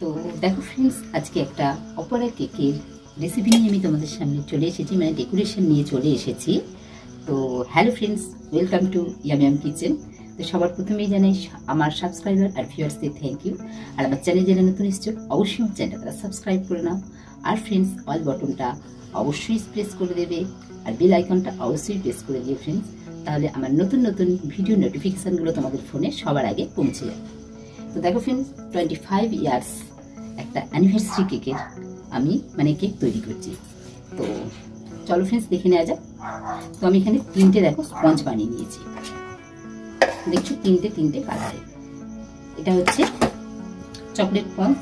তো দেখো ফ্রেন্ডস, আজকে একটা অপেরা কেকের রেসিপি নিয়ে আমি তোমাদের সামনে চলে এসেছি, মানে ডেকোরেশন নিয়ে চলে এসেছি। তো hello friends, welcome to yum kitchen. তো সবার প্রথমেই জানাই আমার সাবস্ক্রাইবার আর ভিউয়ার্সদের থ্যাংক ইউ। আর আমার চ্যানেল যারা নতুন এসেছো অবশ্যই আমার চ্যানেলটা তারা সাবস্ক্রাইব করে নাও। আর ফ্রেন্ডস, অল বটনটা অবশ্যই প্রেস করে দেবে, আর বেল আইকনটা অবশ্যই প্রেস করে দিও ফ্রেন্ডস, তাহলে আমার নতুন নতুন ভিডিও নোটিফিকেশানগুলো তোমাদের ফোনে সবার আগে পৌঁছে যাবে। তো দেখো ফ্রেন্ডস, 25 ইয়ার্স একটা অ্যানিভার্সারি কেকের আমি কেক তৈরি করছি। তো চলো ফ্রেন্ডস দেখে নেওয়া যাক। তো আমি এখানে তিনটে দেখো স্পঞ্জ বানিয়ে নিয়েছি, দেখছো তিনটে কালারে। এটা হচ্ছে চকলেট স্পঞ্জ,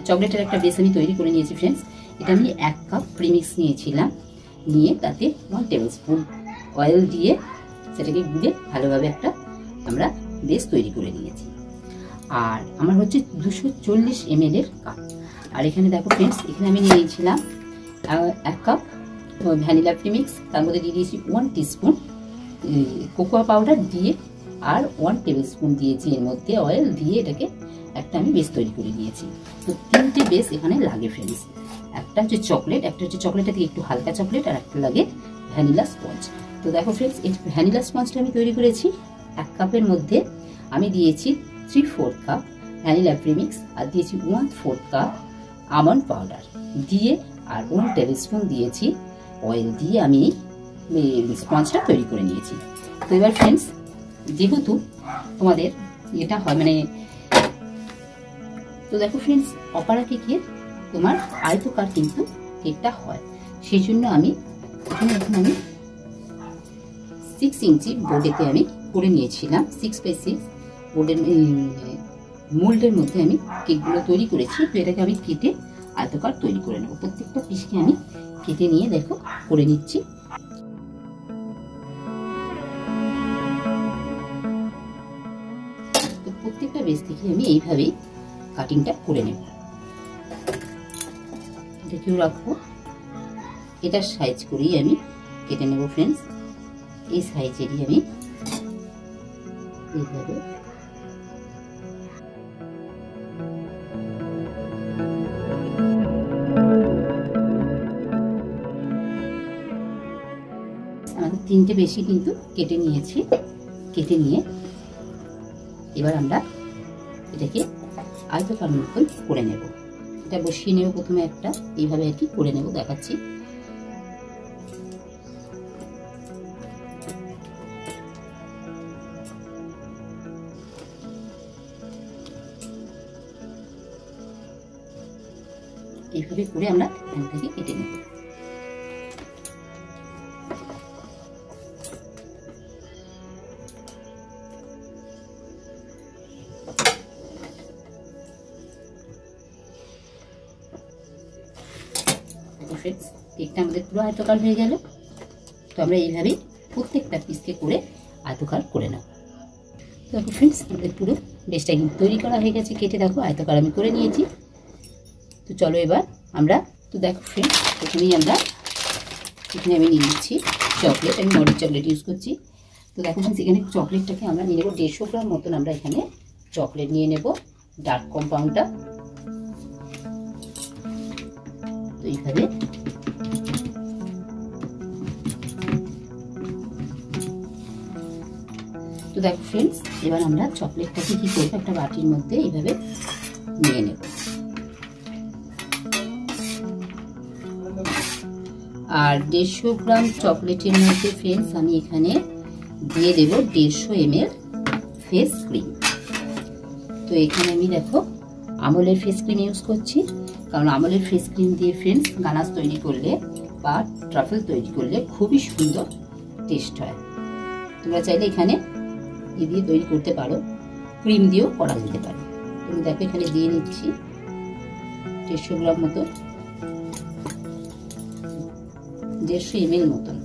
চকলেটের একটা বেস আমি তৈরি করে নিয়েছি ফ্রেন্ডস। এটা আমি 1 কাপ প্রিমিক্স নিয়েছিলাম, নিয়ে তাতে 1 টেবিল স্পুন অয়েল দিয়ে সেটাকে গুলে ভালোভাবে একটা আমরা বেস তৈরি করে নিয়েছি। আর আমার হচ্ছে 240 ml এর কাপ। আর এখানে দেখো ফ্রেন্ডস, এখানে আমি নিয়ে নিয়েছিলাম 1 কাপ ভ্যানিলা প্রিমিক্স, তার মধ্যে দিয়ে দিয়েছি 1 টিস্পুন কোকোয়া পাউডার দিয়ে, আর 1 টেবিল স্পুন দিয়েছি এর মধ্যে অয়েল দিয়ে, এটাকে একটা আমি বেস তৈরি করে নিয়েছি। তো তিনটে বেস এখানে লাগে ফ্রেন্ডস, একটা হচ্ছে চকলেট, একটা হচ্ছে চকলেটের থেকে একটু হালকা চকলেট, আর একটা লাগে ভ্যানিলা স্পঞ্জ। তো দেখো ফ্রেন্ডস, এই ভ্যানিলা স্পঞ্জটা আমি তৈরি করেছি 1 কাপের মধ্যে আমি দিয়েছি 3/4 কাপ ভ্যানিলা প্রিমিক্স, আর দিয়েছি 1/4 কাপ আমন্ড পাউডার দিয়ে, আর 1 টেবিল স্পুন দিয়েছি অয়েল দিয়ে আমি স্পঞ্জটা তৈরি করে নিয়েছি। তো এবার ফ্রেন্ডস, যেহেতু তোমাদের এটা হয় তো দেখো ফ্রেন্ডস, অপেরা কেকের তোমার আয়তকার কিন্তু কেকটা হয়, সেই জন্য আমি এখানে এখন আমি 6 ইঞ্চি বোর্ডেতে আমি করে নিয়েছিলাম। 6x6 বোর্ডের মোল্ডের মধ্যে আমি কেকগুলো তৈরি করেছি। তো এটাকে আমি কেটে আয়তকার তৈরি করে নেব। প্রত্যেকটা পিসকে আমি কেটে নিয়ে দেখো করে নিচ্ছি। তো প্রত্যেকটা বেস থেকে আমি এইভাবেই কাটিংটা করে নেব। এটাকেও রাখবো, এটার সাইজ করেই আমি কেটে নেব ফ্রেন্ডস। এই সাইজেরই আমি এইভাবে আমাদের তিনটে বেশি কিন্তু কেটে নিয়েছি। কেটে নিয়ে এবার আমরা এটাকে আয়তকার মতন করে নেব। এটা বসিয়ে নেব প্রথমে একটা, এইভাবে আর কি করে নেব, দেখাচ্ছি। এইভাবে করে আমরা এখান থেকে কেটে নেব। কেকটা আমাদের পুরো আয়তকার হয়ে গেল। তো আমরা এইভাবেই প্রত্যেকটা পিসকে করে আয়তকার করে নেব। তো দেখো ফ্রেন্ডস, আমাদের পুরো বেসটা কিন্তু তৈরি করা হয়ে গেছে, কেটে দেখো আয়তকার আমি করে নিয়েছি। তো চলো এবার আমরা, তো দেখো ফ্রেন্ডস, প্রথমেই আমরা এখানে আমি নিয়ে নিচ্ছি চকলেট, আমি মডেল চকলেট ইউজ করছি। তো দেখো ফ্রেন্ডস, এখানে চকলেটটাকে আমরা নিয়ে নেবো 150 গ্রাম মতন। আমরা এখানে চকলেট নিয়ে নেব, ডার্ক কম্পাউন্ডটা। তো এইভাবে তো দেখো ফ্রেন্ডস, এবার আমরা চকলেটটাকে কি করবো, একটা বাটির মধ্যে এইভাবে নিয়ে নেব। আর 150 গ্রাম চকলেটের মধ্যে ফ্রেন্ডস আমি এখানে দিয়ে দেব 150 ml ফেস ক্রিম। তো এখানে আমি দেখো আমলের ফেস ক্রিম ইউজ করছি, কারণ আমলের ফেস ক্রিম দিয়ে ফ্রেন্ডস গানাশ তৈরি করলে বা ট্রাফেল তৈরি করলে খুবই সুন্দর টেস্ট হয়। তোমরা চাইলে এখানে দিয়ে তৈরি করতে পারো, ক্রিম দিয়েও করা যেতে পারে। তুমি দেখো এখানে দিয়ে নিচ্ছি 150 গ্রাম মতো, 150 ml মতন।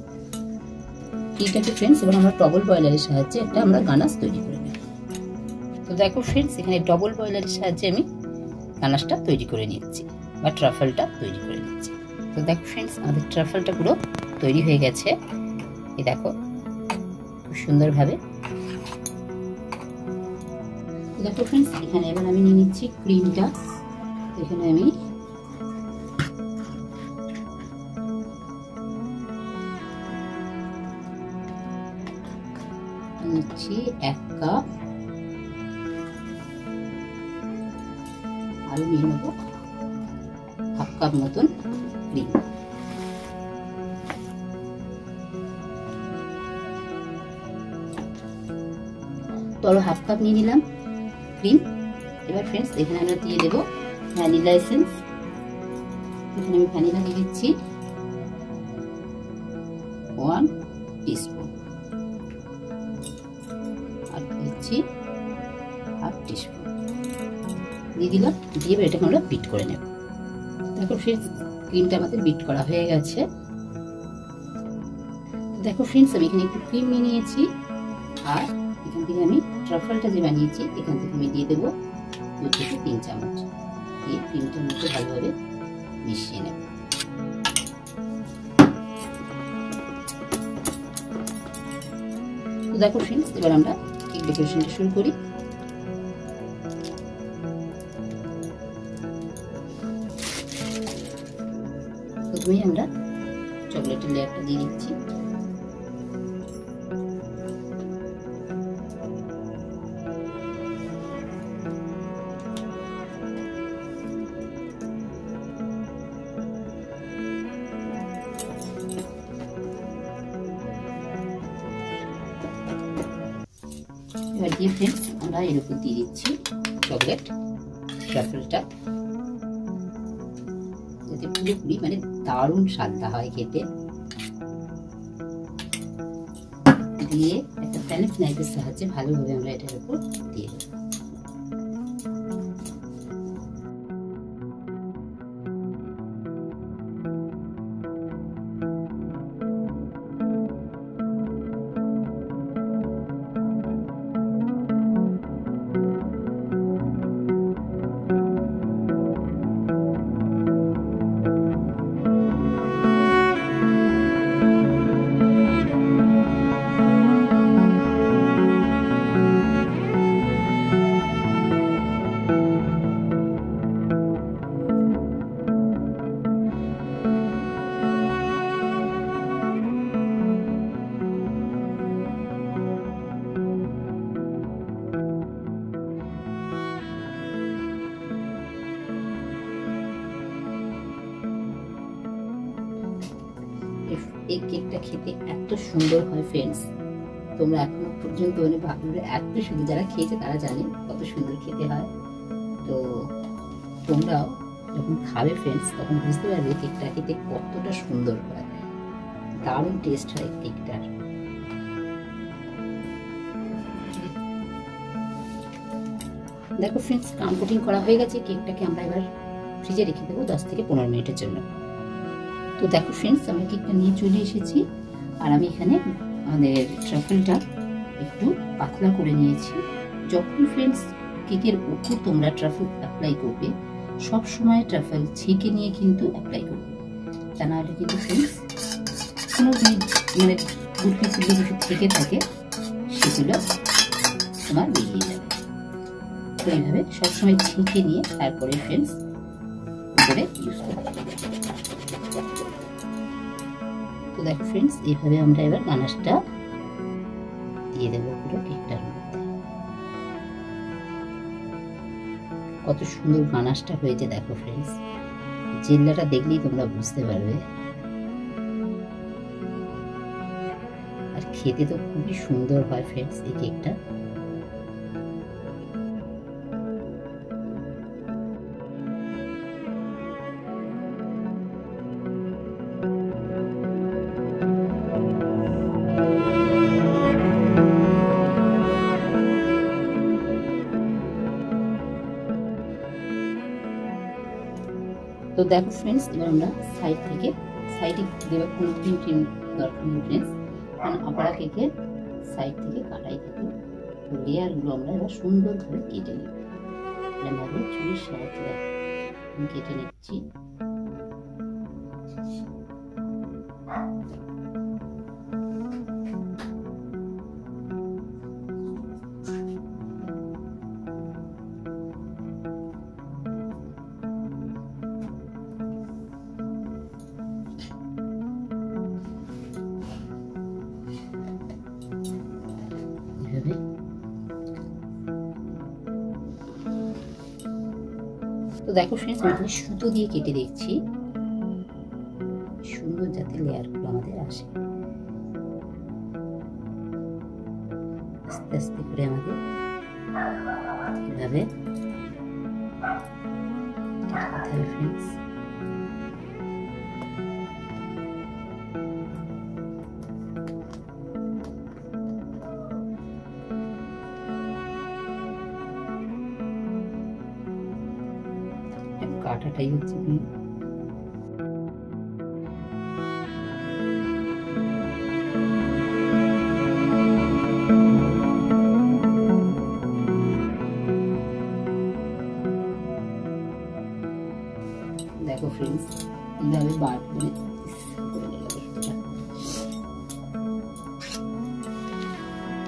ঠিক আছে ফ্রেন্ডস, এবার আমরা ডবল বয়লারের সাহায্যে একটা আমরা গানাশ তৈরি করে নেব। তো দেখো ফ্রেন্ডস, এখানে ডবল বয়লারের সাহায্যে আমি গানাশটা তৈরি করে নিচ্ছি বা ট্রাফেলটা তৈরি করে নিচ্ছি। তো দেখো ফ্রেন্ডস, আমাদের ট্রাফেলটা পুরো তৈরি হয়ে গেছে। এই দেখো খুব সুন্দরভাবে। তো দেখো ফ্রেন্ডস, এখানে এবার আমি নিয়ে নিচ্ছি ক্রিমটা। এখানে আমি নিচ্ছি 1 কাপ, আরো নিয়ে নেবো 1/2 কাপ মতন ক্রিম। তো 1/2 কাপ নিয়ে নিলাম ক্রিম। এবার ফ্রেন্ডস এখানে আমরা দিয়ে দেবো ভ্যানিলা এসেন্স। এখানে আমি ভ্যানিলা দিয়ে দিচ্ছি 1 টিস্পুন, আর দিচ্ছি 1/2 টিস্পুন দিয়ে দিলাম। দিয়ে এটাকে আমরা বিট করে নেব। দেখো ফ্রেন্ডস, ক্রিমটা আমাদের বিট করা হয়ে গেছে। দেখো ফ্রেন্ডস, আমি এখানে একটু ক্রিম নিয়ে নিয়েছি, আর এখান থেকে আমি ট্রাফলটা যে বানিয়েছি এখান থেকে আমি দিয়ে দেবো 2 থেকে 3 চামচ। দিয়ে ক্রিমটার মধ্যে ভালোভাবে মিশিয়ে নেব। তো দেখো ফ্রেন্ডস, এবার আমরা কেক ডেকোরেশনটা শুরু করি। প্রথমেই আমরা চকলেটের লেয়ারটা দিয়ে দিচ্ছি। এবার দিয়ে ফ্রেন্ডস আমরা এর উপর দিয়ে দিচ্ছি চকলেট ট্রাফলটা, যাতে পুরোপুরি মানে দারুণ স্বাদটা হয় খেতে। দিয়ে একটা প্যালেট নাইফের সাহায্যে ভালোভাবে আমরা এটার উপর দিয়ে দেবো। এই কেকটা খেতে এত সুন্দর হয় ফ্রেন্ডস, তোমরা এখনো পর্যন্ত মানে ভাবলে এত সুন্দর, যারা খেয়েছে তারা জানে কত সুন্দর খেতে হয়। তো তোমরাও যখন খাবে ফ্রেন্ডস তখন বুঝতে পারবে কেকটা খেতে কতটা সুন্দর হয়, দারুণ টেস্ট হয় কেকটার। দেখো ফ্রেন্ডস, ক্রাউন কোটিং করা হয়ে গেছে। কেকটাকে আমরা এবার ফ্রিজে রেখে দেবো 10 থেকে 15 মিনিটের জন্য। তো দেখো ফ্রেন্ডস, আমরা কেকটা নিয়ে চলে এসেছি, আর আমি এখানে আমাদের ট্রাফলটা একটু পাতলা করে নিয়েছি। যখন ফ্রেন্ডস কেকের উপর তোমরা ট্রাফল অ্যাপ্লাই করবে, সব সময় ট্রাফল ছেঁকে নিয়ে কিন্তু অ্যাপ্লাই করবে, তা না হলে কিন্তু ফ্রেন্ডস কোনো মানে গুটি ফুলি কিছু থেকে থাকে সেগুলো তোমার বেরিয়ে যাবে। তো এইভাবে সবসময় ছেঁকে নিয়ে তারপরে ফ্রেন্ডস করে ইউজ করবে। তো দেখো ফ্রেন্ডস, এইভাবে আমরা এবার গানাশটা দিয়ে দেবো পুরো কেকটার মধ্যে। কত সুন্দর গানাশটা হয়েছে দেখো ফ্রেন্ডস, জেল্লাটা দেখলেই তোমরা বুঝতে পারবে। আর খেতে তো খুবই সুন্দর হয় ফ্রেন্ডস এই কেকটা। তো দেখো ফ্রেন্ডস, এবার আমরা সাইডে দেওয়ার কোনো ক্রিম দরকার নেই ফ্রেন্ডস, কারণ আপনারা কেকের সাইড থেকে কাটাই থাকে। তো লেয়ারগুলো আমরা এবার সুন্দরভাবে কেটে নেব। এরকমভাবে ছুরির সাহায্যে কেটে নিচ্ছি। তো দেখো ফ্রেন্ডস, আমি এখানে সুতো দিয়ে কেটে দেখছি সুন্দর যাতে লেয়ারগুলো আমাদের আসে। আস্তে আস্তে করে আমাদের এভাবে কেটে হবে ফ্রেন্ডস। কাটাটাই হচ্ছে দেখো ফ্রেন্ডস, এইভাবে বার করে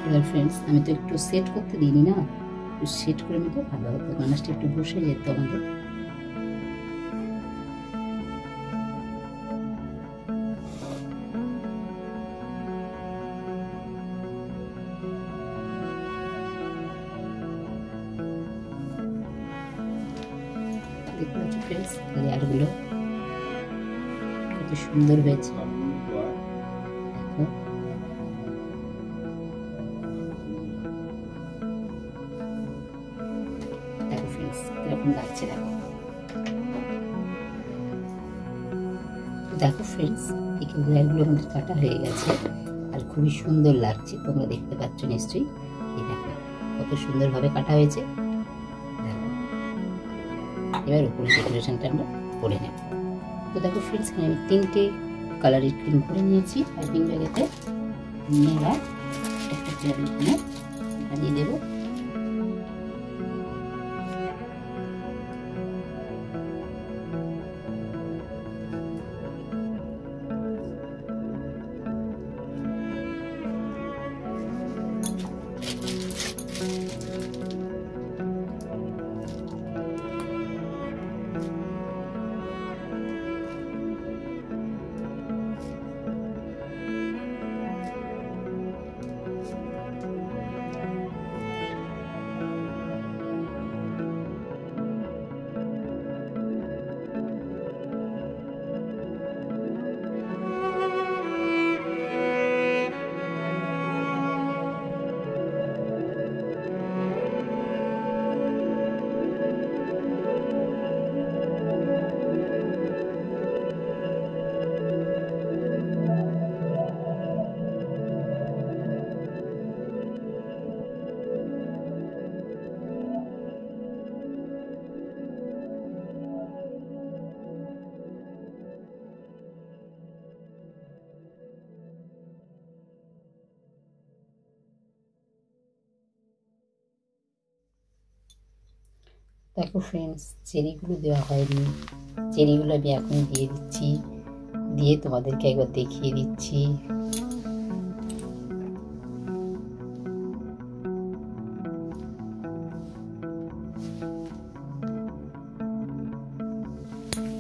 এবার ফ্রেন্ডস, আমি তো একটু সেট করতে দিইনি না, একটু সেট করে নিতে ভালো হতো, গনাশটা একটু বসে যেত আমাদের। দেখতে পাচ্ছি ফ্রেন্ডস, লেয়ারগুলো কত সুন্দর হয়েছে। দেখো দেখো ফ্রেন্ডস কিরকম লাগছে। দেখো ফ্রেন্ডস, এই লেয়ারগুলো আমাদের কাটা হয়ে গেছে আর খুবই সুন্দর লাগছে, তোমরা দেখতে পাচ্ছ নিশ্চয়ই। এই দেখো কত সুন্দরভাবে কাটা হয়েছে। দেখো এবার উপরে ডেকোরেশনটা আমরা করে নেব। তো দেখো ফ্রেন্ডস, আমি 3টে কালারের ক্রিম করে নিয়েছি পাইপিং ব্যাগেতে। নিয়ে এবার একটা চেয়ারের এখানে দিয়ে দেবো। দেখো ফ্রেন্ডস, চেরিগুলো দেওয়া হয়নি, চেরিগুলো আমি এখন দিয়ে দিচ্ছি, দিয়ে তোমাদেরকে একবার দেখিয়ে দিচ্ছি।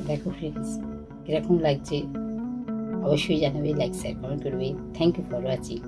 দেখো ফ্রেন্ডস কিরকম লাগছে অবশ্যই জানাবে, লাইক শেয়ার কমেন্ট করবে। Thank you for watching.